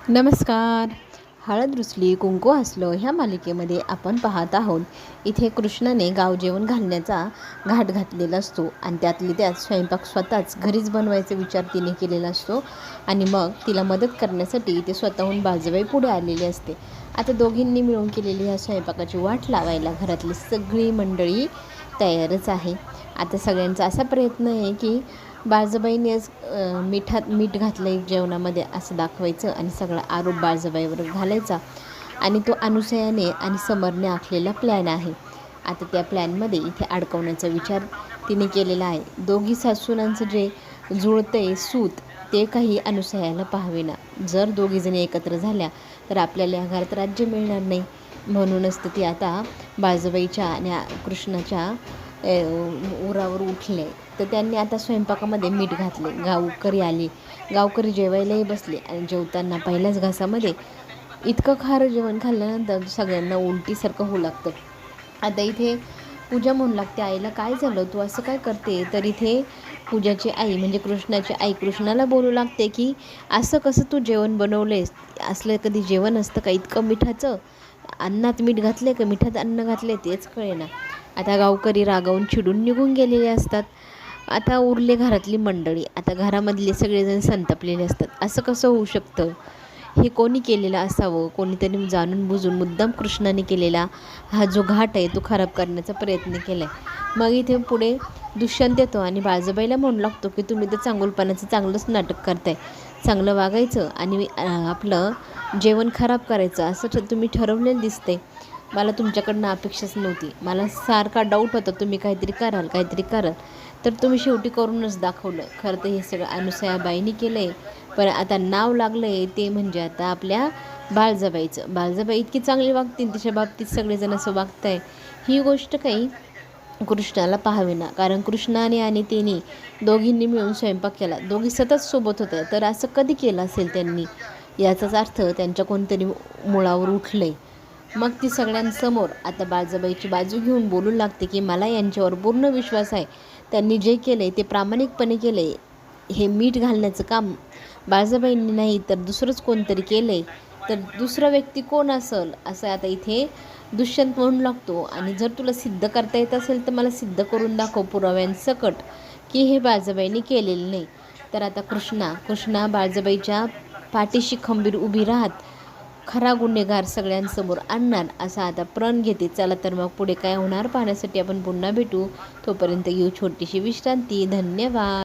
नमस्कार. हळद रुसली कुंकू हसलं ह्या मालिकेमध्ये आपण पाहत आहोत. इथे कृष्णाने गाव जेवण घालण्याचा घाट घातलेला असतो आणि त्यातली त्यात स्वयंपाक स्वतःच घरीच बनवायचा विचार तिने केलेला असतो आणि मग तिला मदत करण्यासाठी ते स्वतःहून बाजूबाई पुढे आलेली असते. आता दोघींनी मिळून केलेली ह्या स्वयंपाकाची वाट लावायला घरातली सगळी मंडळी तयारच आहे. आता सगळ्यांचा असा प्रयत्न आहे की बाळजाबाईनेच मीठ घातलं जेवणामध्ये असं दाखवायचं आणि सगळा आरोप बाळजाबाईवर घालायचा आणि तो अनुसयाने आणि समरने आखलेला प्लॅन आहे. आता त्या प्लॅनमध्ये इथे अडकवण्याचा विचार तिने केलेला आहे. दोघी सासूनांचं जे जुळतंय सूत ते काही अनुसयाला पाहावेना. जर दोघीजणी एकत्र झाल्या तर आपल्याला या घरात राज्य मिळणार नाही. म्हणूनच तर ती आता बाळजाबाईच्या आणि कृष्णाच्या उरावर उठले. तर त्यांनी आता स्वयंपाकामध्ये मीठ घातले. गावकरी आले. गावकरी जेवायलाही बसले आणि जेवताना पहिल्याच घासामध्ये इतकं खारं जेवण खाल्ल्यानंतर सगळ्यांना उलटीसारखं होऊ लागतं. आता इथे पूजा म्हणू लागते, आईला काय झालं, तू असं काय करते. तर इथे पूजाची आई म्हणजे कृष्णाची आई कृष्णाला बोलू लागते की असं कसं तू जेवण बनवलेस, असलं कधी जेवण असतं का, इतकं मिठाचं, अन्नात मीठ घातले का मिठात अन्न घातले तेच कळेना. आता गावकरी रागावून चिडून निघून गेलेले असतात. आता उरले घरातली मंडळी. आता घरामधले सगळेजण संतापलेले असतात. असं कसं होऊ शकतं, हे कोणी केलेलं असावं, कोणीतरी जाणून बुजून मुद्दाम कृष्णाने केलेला हा जो घाट आहे तो खराब करण्याचा प्रयत्न केला आहे. मग इथे पुढे दुष्यंत येतो आणि बाळजाबाईला म्हणू लागतो की तुम्ही तर चांगुलपणाचं चांगलंच नाटक करताय, चांगलं वागायचं आणि आपलं जेवण खराब करायचं असं तुम्ही ठरवलेलं दिसतंय. मला तुमच्याकडनं अपेक्षाच नव्हती. मला सारखा डाऊट होता तुम्ही काहीतरी कराल, तर तुम्ही शेवटी करूनच दाखवलं. खरं तर हे सगळं अनुसयाबाईंनी केलं आहे, पण आता नाव लागलं आहे ते म्हणजे आता आपल्या बाळजाबाईचं. बाळजाबाई इतकी चांगली वागतील, तिच्या बाबतीत सगळेजण असं वागताय, ही गोष्ट काही कृष्णाला पाहावेना. कारण कृष्णाने आणि तिने दोघींनी मिळून स्वयंपाक केला, दोघी सतत सोबत होत्या. तर असं कधी केलं असेल त्यांनी, याचाच अर्थ त्यांच्या कोणतरी मुळावर उठलं आहे. मग ती सगळ्यांसमोर आता बाळजाबाईची बाजू घेऊन बोलू लागते की मला यांच्यावर पूर्ण विश्वास आहे, त्यांनी जे केलं आहे ते प्रामाणिकपणे केलं आहे. हे मीठ घालण्याचं काम बाळजाबाईंनी नाही तर दुसरंच कोणतरी केलं आहे. तर दुसरा व्यक्ती कोण असेल असं आता इथे दुष्यंत म्हणू लागतो. आणि जर तुला सिद्ध करता येत असेल तर मला सिद्ध करून दाखव पुराव्यांसकट की हे बाळजाबाईंनी केलेलं नाही. तर आता कृष्णा बाळजाबाईच्या पाठीशी खंबीर उभी राहत खरा गुन्हेगार सगळ्यांसमोर आणणार असा आता प्रण घेते. चला तर मग पुढे काय होणार पाहण्यासाठी आपण पुन्हा भेटू. तोपर्यंत घेऊ छोटीशी विश्रांती. धन्यवाद.